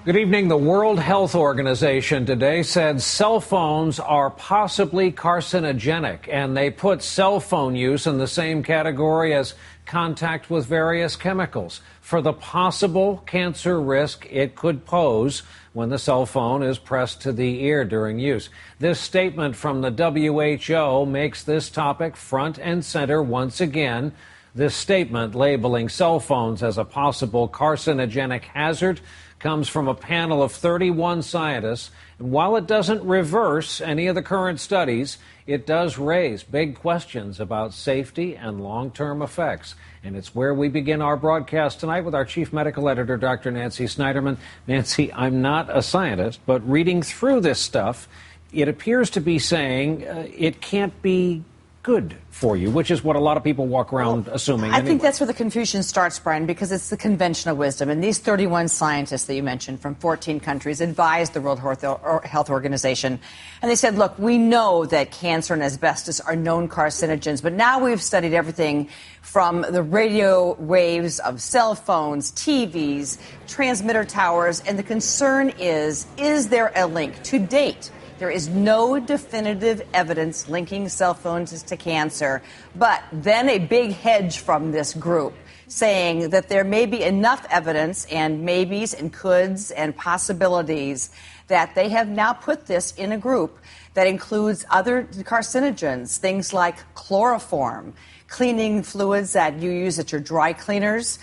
Good evening. The World Health Organization today said cell phones are possibly carcinogenic, and they put cell phone use in the same category as contact with various chemicals for the possible cancer risk it could pose when the cell phone is pressed to the ear during use. This statement from the WHO makes this topic front and center once again. This statement labeling cell phones as a possible carcinogenic hazard comes from a panel of 31 scientists, and while it doesn't reverse any of the current studies, it does raise big questions about safety and long-term effects. And it's where we begin our broadcast tonight with our chief medical editor, Dr. Nancy Snyderman. Nancy, I'm not a scientist, but reading through this stuff, it appears to be saying it can't be good for you, which is what a lot of people walk around assuming. I think that's where the confusion starts, Brian, because it's the conventional wisdom. And these 31 scientists that you mentioned from 14 countries advised the World Health Organization. And they said, look, we know that cancer and asbestos are known carcinogens, but now we've studied everything from the radio waves of cell phones, TVs, transmitter towers, and the concern is there a link? To date, there is no definitive evidence linking cell phones to cancer, but then a big hedge from this group saying that there may be enough evidence and maybes and coulds and possibilities that they have now put this in a group that includes other carcinogens, things like chloroform, cleaning fluids that you use at your dry cleaners,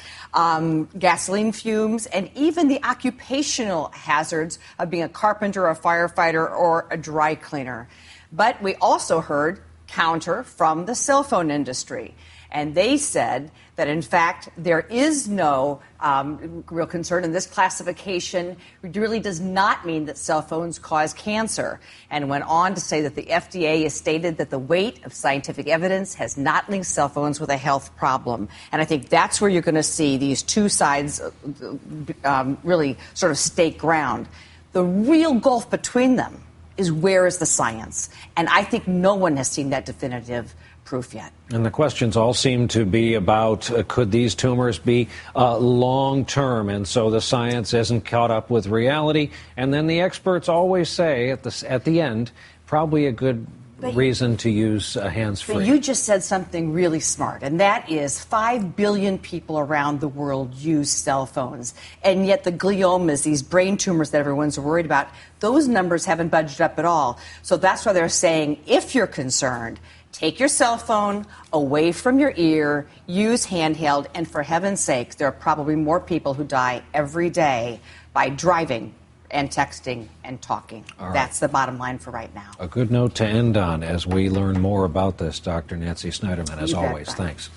gasoline fumes, and even the occupational hazards of being a carpenter, a firefighter, or a dry cleaner. But we also heard counter from the cell phone industry. And they said that, in fact, there is no real concern, and this classification really does not mean that cell phones cause cancer, and went on to say that the FDA has stated that the weight of scientific evidence has not linked cell phones with a health problem. And I think that's where you're going to see these two sides really sort of stake ground. The real gulf between them is where is the science? And I think no one has seen that definitive proof yet. And the questions all seem to be about could these tumors be long-term, and so the science isn't caught up with reality. And then the experts always say at the end, probably a good reason to use hands-free. But you just said something really smart, and that is 5 billion people around the world use cell phones. And yet the gliomas, these brain tumors that everyone's worried about, those numbers haven't budged up at all. So that's why they're saying, if you're concerned, take your cell phone away from your ear, use handheld, and for heaven's sake, there are probably more people who die every day by driving and texting and talking. Right. That's the bottom line for right now. A good note to end on as we learn more about this. Dr. Nancy Snyderman, as always, thanks.